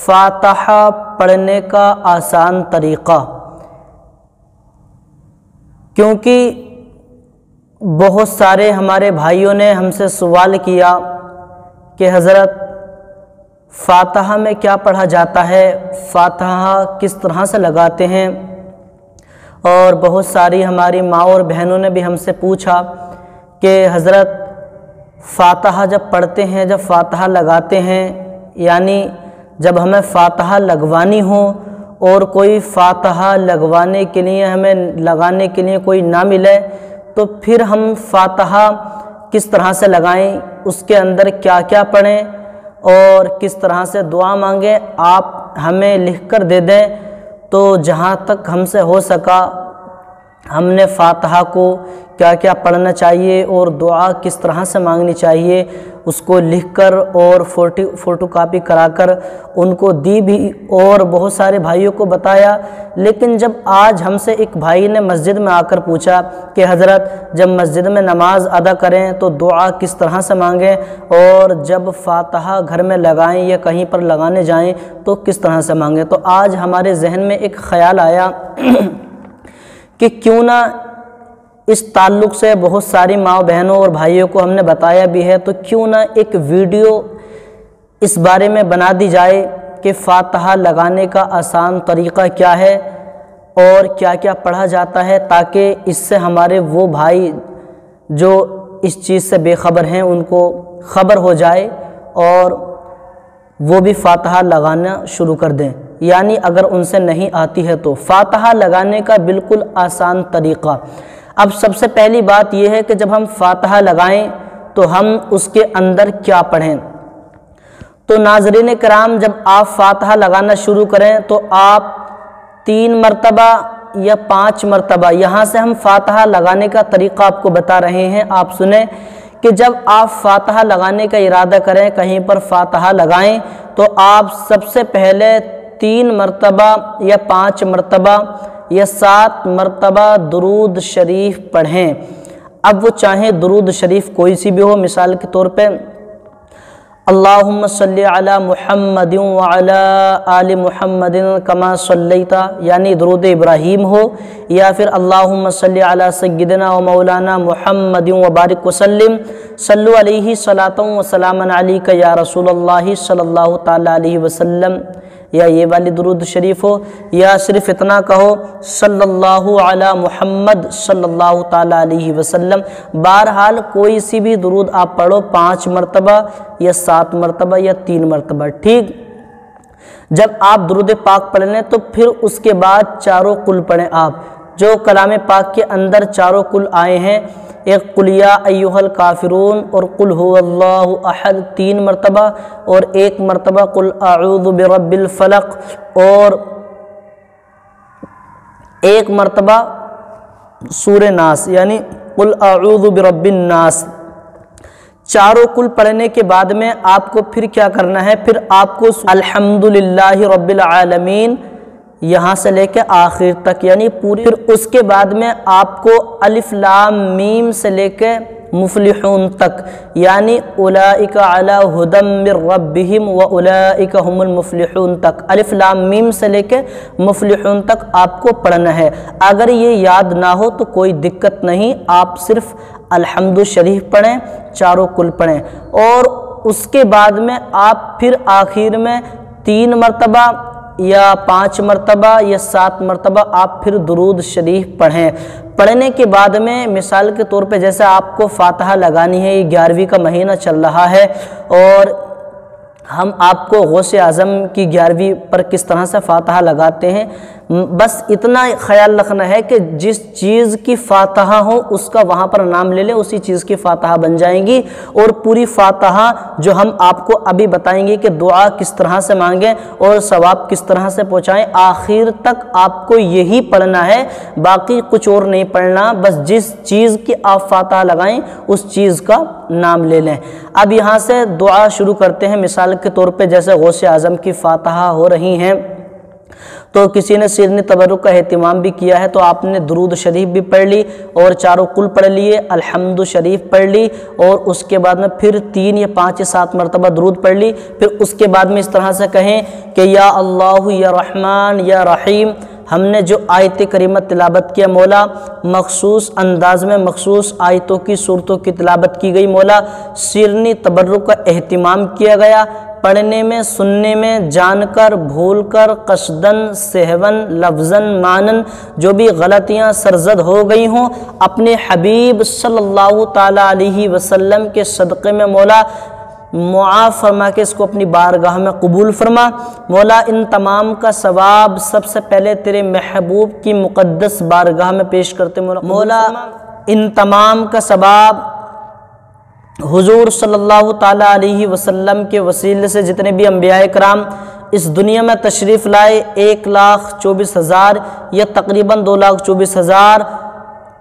فاتحہ پڑھنے کا آسان طریقہ، کیونکہ بہت سارے ہمارے بھائیوں نے ہم سے سوال کیا کہ حضرت فاتحہ میں کیا پڑھا جاتا ہے، فاتحہ کس طرح سے لگاتے ہیں، اور بہت ساری ہماری ماں اور بہنوں نے بھی ہم سے پوچھا کہ حضرت فاتحہ جب پڑھتے ہیں، جب فاتحہ لگاتے ہیں، یعنی جب ہمیں فاتحہ لگوانی ہو اور کوئی فاتحہ لگانے کے لیے کوئی نہ ملے تو پھر ہم فاتحہ کس طرح سے لگائیں، اس کے اندر کیا کیا پڑھیں اور کس طرح سے دعا مانگیں، آپ ہمیں لکھ کر دے دیں تو جہاں تک ہم سے ہو سکا ہم نے فاتحہ کو کیا کیا پڑھنا چاہیے اور دعا کس طرح سے مانگنی چاہیے اس کو لکھ کر اور فوٹو کاپی کرا کر ان کو دی بھی اور بہت سارے بھائیوں کو بتایا۔ لیکن جب آج ہم سے ایک بھائی نے مسجد میں آ کر پوچھا کہ حضرت جب مسجد میں نماز ادا کریں تو دعا کس طرح سے مانگیں، اور جب فاتحہ گھر میں لگائیں یا کہیں پر لگانے جائیں تو کس طرح سے مانگیں، تو آج ہمارے ذہن میں ایک خیال آیا کہ کیوں نہ اس تعلق سے بہت ساری ماں بہنوں اور بھائیوں کو ہم نے بتایا بھی ہے، تو کیوں نہ ایک ویڈیو اس بارے میں بنا دی جائے کہ فاتحہ لگانے کا آسان طریقہ کیا ہے اور کیا کیا پڑھا جاتا ہے، تاکہ اس سے ہمارے وہ بھائی جو اس چیز سے بے خبر ہیں ان کو خبر ہو جائے اور وہ بھی فاتحہ لگانا شروع کر دیں، یعنی اگر ان سے نہیں آتی ہے تو۔ فاتحہ لگانے کا بالکل آسان طریقہ، اب سب سے پہلی بات یہ ہے کہ جب ہم فاتحہ لگائیں تو ہم اس کے اندر کیا پڑھیں۔ تو ناظرین کرام، جب آپ فاتحہ لگانا شروع کریں تو آپ 3 مرتبہ یا 5 مرتبہ، یہاں سے ہم فاتحہ لگانے کا طریقہ آپ کو بتا رہے ہیں، آپ سنیں کہ جب آپ فاتحہ لگانے کا ارادہ کریں، کہیں پر فاتحہ لگائیں تو آپ سب سے پہلے 3 مرتبہ یا 5 مرتبہ یا 7 مرتبہ درود شریف پڑھیں۔ اب وہ چاہیں درود شریف کوئی سی بھی ہو، مثال کے طور پہ اللہم صلی علی محمد وعلی آل محمد کما صلیت، یعنی درود ابراہیم ہو، یا پھر اللہم صلی علی سیدنا و مولانا محمد وبارک وسلم صلو علیہ صلاۃ و سلام علیک یا رسول اللہ صلی اللہ تعالیٰ علیہ وسلم، یا یہ والی درود شریف ہو، یا صرف اتنا کہو صلی اللہ علی محمد صلی اللہ تعالیٰ علیہ وسلم۔ بہرحال کوئی سی بھی درود آپ پڑھو، 5 مرتبہ یا 7 مرتبہ یا 3 مرتبہ، ٹھیک۔ جب آپ درود پاک پڑھ لیں تو پھر اس کے بعد چاروں قل پڑھیں، آپ جو کلام پاک کے اندر چاروں قل آئے ہیں، ایک قل یا ایھا الکافرون اور قل هو اللہ احد 3 مرتبہ، اور 1 مرتبہ قل اعوذ برب الفلق، اور 1 مرتبہ سورہ ناس یعنی قل اعوذ برب الناس۔ چاروں قل پڑھنے کے بعد میں آپ کو پھر کیا کرنا ہے، پھر آپ کو الحمدللہ رب العالمین یہاں سے لے کے آخر تک یعنی پوری، پھر اس کے بعد میں آپ کو الف لام میم سے لے کے مفلحون تک، یعنی اولئک علی ھدی من ربہم واولئک ھم المفلحون تک، الف لام میم سے لے کے مفلحون تک آپ کو پڑھنا ہے۔ اگر یہ یاد نہ ہو تو کوئی دقت نہیں، آپ صرف الحمد شریف پڑھیں، چاروں قل پڑھیں، اور اس کے بعد میں آپ پھر آخر میں 3 مرتبہ یا 5 مرتبہ یا 7 مرتبہ آپ پھر درود شریف پڑھیں۔ پڑھنے کے بعد میں مثال کے طور پہ جیسے آپ کو فاتحہ لگانی ہے، یہ 11ویں کا مہینہ چل رہا ہے اور ہم آپ کو غوث اعظم کی 11ویں پر کس طرح سے فاتحہ لگاتے ہیں، بس اتنا خیال رکھنا ہے کہ جس چیز کی فاتحہ ہو اس کا وہاں پر نام لے لیں، اسی چیز کی فاتحہ بن جائیں گی، اور پوری فاتحہ جو ہم آپ کو ابھی بتائیں گے کہ دعا کس طرح سے مانگیں اور ثواب کس طرح سے پہنچائیں، آخر تک آپ کو یہی پڑھنا ہے، باقی کچھ اور نہیں پڑھنا، بس جس چیز کی آپ فاتحہ لگائیں اس چیز کا نام لے لیں۔ اب یہاں سے دعا شروع کرتے ہیں، مثال کے طور پہ جیسے غوث اعظم کی فاتحہ ہو رہی ہیں تو کسی نے سیرنی تبرک کا اہتمام بھی کیا ہے تو آپ نے درود شریف بھی پڑھ لی اور چاروں کل پڑھ لیے، الحمد شریف پڑھ لی، اور اس کے بعد میں پھر 3 یا 5 یا 7 مرتبہ درود پڑھ لی۔ پھر اس کے بعد میں اس طرح سے کہیں کہ یا اللہ یا رحمان یا رحیم۔ ہم نے جو آیت کریمہ تلاوت کیا مولا، مخصوص انداز میں مخصوص آیتوں کی صورتوں کی تلاوت کی گئی مولا، سیرنی تبرک کا اہتمام کیا گیا، پڑھنے میں سننے میں جان کر بھول کر قصدن سہون لفظاً مانن جو بھی غلطیاں سرزد ہو گئی ہوں، اپنے حبیب صلی اللہ تعالیٰ علیہ وسلم کے صدقے میں مولا معاف فرما کے اس کو اپنی بارگاہ میں قبول فرما۔ مولا ان تمام کا ثواب سب سے پہلے تیرے محبوب کی مقدس بارگاہ میں پیش کرتے مولا ان تمام کا ثواب حضور صلی اللہ تعالیٰ علیہ وسلم کے وسیلے سے جتنے بھی انبیاء کرام اس دنیا میں تشریف لائے، 1,24,000 یا تقریباً 2,24,000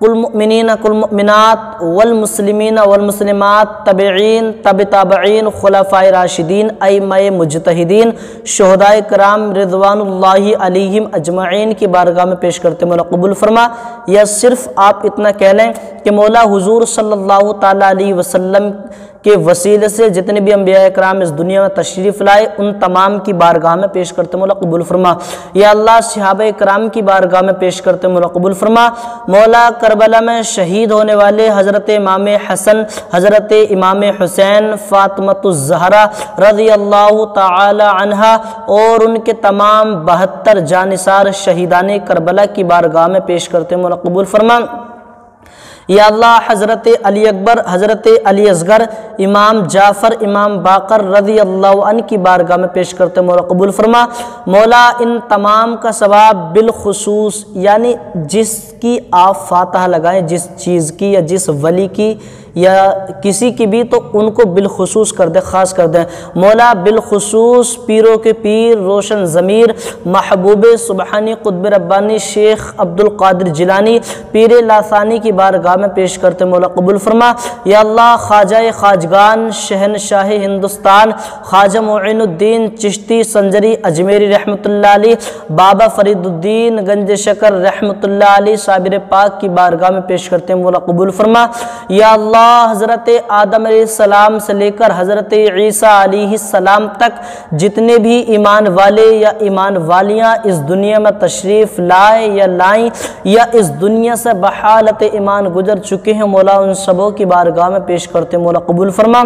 کل مؤمنین کل مؤمنات والمسلمین والمسلمات، تابعین تبع تابعین، خلفائے راشدین، ائمہ مجتہدین، شہداء کرام رضوان اللہ علیہم اجمعین کی بارگاہ میں پیش کرتے مولا قبول فرما۔ یا صرف آپ اتنا کہہ لیں کہ مولا حضور صلی اللہ تعالیٰ علیہ وسلم کے وسیلے سے جتنے بھی انبیاء کرام اس دنیا میں تشریف لائے ان تمام کی بارگاہ میں پیش کرتے مولا قبول فرما۔ یا اللہ صحابہ کرام کی بارگاہ میں پیش کرتے مولا قبول فرما۔ مولا کربلا میں شہید ہونے والے حضرت امام حسن، حضرت امام حسین، فاطمۃ الزہرا رضی اللہ تعالی عنہا اور ان کے تمام 72 جانثار شہیدان کربلا کی بارگاہ میں پیش کرتے مولا قبول فرما۔ یا اللہ حضرت علی اکبر، حضرت علی اصغر، امام جعفر، امام باقر رضی اللہ عنہ کی بارگاہ میں پیش کرتے مولا قبول فرما۔ مولا ان تمام کا ثواب بالخصوص یعنی جس کی آپ فاتحہ لگائیں، جس چیز کی یا جس ولی کی یا کسی کی بھی، تو ان کو بالخصوص کر دیں، خاص کر دیں مولا، بالخصوص پیروں کے پیر روشن ضمیر محبوب سبحانی قطب ربانی شیخ عبد القادر جیلانی پیر لاثانی کی بارگاہ میں پیش کرتے مولا قبول فرما۔ یا اللہ خواجہ خواجگان، شہنشاہ ہندوستان خواجہ معین الدین چشتی سنجری اجمیری رحمۃ اللہ علیہ، بابا فرید الدین گنج شکر رحمۃ اللہ علیہ صابر پاک کی بارگاہ میں پیش کرتے مولا قبول فرما۔ یا اللہ حضرت آدم علیہ السلام سے لے کر حضرت عیسیٰ علیہ السلام تک جتنے بھی ایمان والے یا ایمان والیاں اس دنیا میں تشریف لائے یا لائیں یا اس دنیا سے بحالت ایمان گزر چکے ہیں مولا ان سبوں کی بارگاہ میں پیش کرتے مولا قبول فرما۔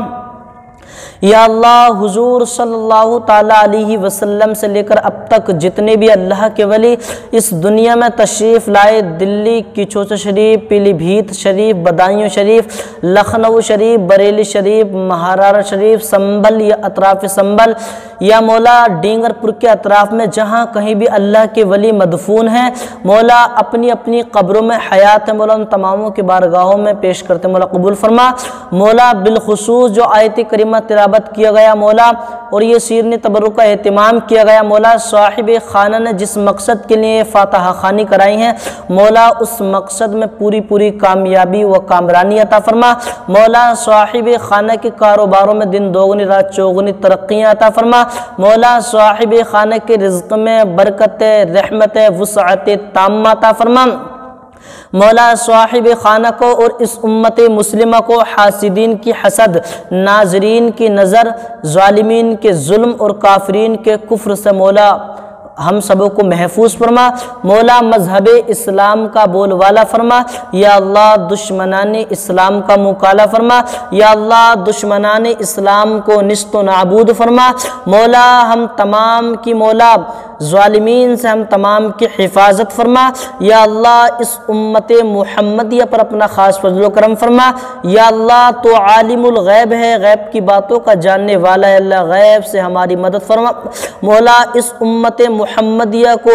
یا اللہ حضور صلی اللہ تعالیٰ علیہ وسلم سے لے کر اب تک جتنے بھی اللہ کے ولی اس دنیا میں تشریف لائے، دلی کی چوچا شریف، پیلی بھیت شریف، بدایوں شریف، لکھنؤ شریف، بریلی شریف، مہارارا شریف، سنبل یا اطراف سنبل یا مولا ڈینگر پور کے اطراف میں جہاں کہیں بھی اللہ کے ولی مدفون ہیں مولا اپنی اپنی قبروں میں حیات ہے مولا ان تماموں کی بارگاہوں میں پیش کرتے مولا قبول فرما۔ مولا بالخصوص جو آیت کریمہ تلاوت کیا گیا مولا اور یہ سیرنی تبرک کا اہتمام کیا گیا مولا، صاحب خانہ نے جس مقصد کے لیے فاتحہ خوانی کرائی ہیں مولا اس مقصد میں پوری کامیابی و کامرانی عطا فرما۔ مولا صاحب خانہ کے کاروباروں میں دن دوگنی رات چوگنی ترقیاں عطا فرما۔ مولا صاحب خانہ کے رزق میں برکت، رحمت، وسعت تامہ عطا فرما۔ مولا صاحب خانہ کو اور اس امت مسلمہ کو حاسدین کی حسد، ناظرین کی نظر، ظالمین کے ظلم اور کافرین کے کفر سے مولا ہم سبوں کو محفوظ فرما۔ مولا مذہب اسلام کا بول والا فرما۔ یا اللہ دشمنان اسلام کا مکالا فرما۔ یا اللہ دشمنان اسلام کو نیست و نابود فرما۔ مولا ہم تمام کی مولا ظالمین سے ہم تمام کی حفاظت فرما۔ یا اللہ اس امت محمدیہ پر اپنا خاص فضل و کرم فرما۔ یا اللہ تو عالم الغیب ہے، غیب کی باتوں کا جاننے والا ہے، اللہ غیب سے ہماری مدد فرما۔ مولا اس امت محمدیہ کو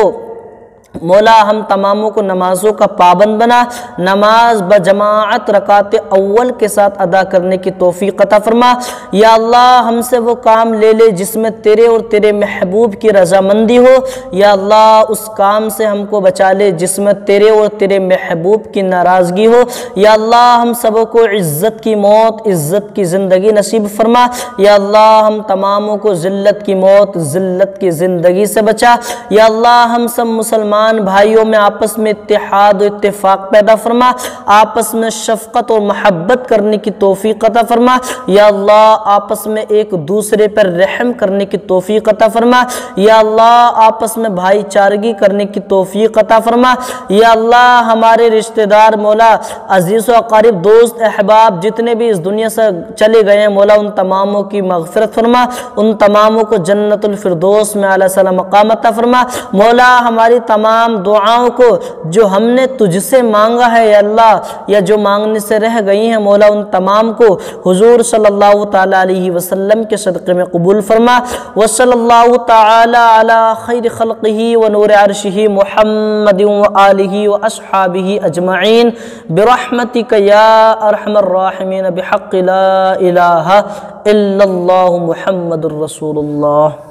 مولا ہم تماموں کو نمازوں کا پابند بنا، نماز بجماعت رکعت اول کے ساتھ ادا کرنے کی توفیق عطا فرما۔ یا اللہ ہم سے وہ کام لے لے جس میں تیرے اور تیرے محبوب کی رضامندی ہو، یا اللہ اس کام سے ہم کو بچا لے جس میں تیرے اور تیرے محبوب کی ناراضگی ہو۔ یا اللہ ہم سبوں کو عزت کی موت عزت کی زندگی نصیب فرما۔ یا اللہ ہم تماموں کو ذلت کی موت ذلت کی زندگی سے بچا۔ یا اللہ ہم سب مسلمان بھائیوں میں آپس میں اتحاد و اتفاق پیدا فرما، آپس میں شفقت اور محبت کرنے کی توفیق عطا فرما۔ یا اللہ آپس میں ایک دوسرے پر رحم کرنے کی توفیق عطا فرما۔ یا اللہ آپس میں بھائی چارگی کرنے کی توفیق عطا فرما۔ یا اللہ ہمارے رشتہ دار مولا عزیز و اقارب دوست احباب جتنے بھی اس دنیا سے چلے گئے ہیں مولا ان تماموں کی مغفرت فرما، ان تماموں کو جنت الفردوس میں اعلیٰ سلام مقام عطا فرما۔ مولا ہماری تمام دعاؤں کو جو ہم نے تجھ سے مانگا ہے یا اللہ یا جو مانگنے سے رہ گئی ہیں مولا ان تمام کو حضور صلی اللہ تعالی علیہ وسلم کے صدقے میں قبول فرما۔ وصلی اللہ تعالی علی خیر خلقہ ونور عرشہ محمد وآلہ واصحابہ اجمعین برحمتک یا ارحم الراحمین بحق لا الہ الا اللہ محمد الرسول اللہ۔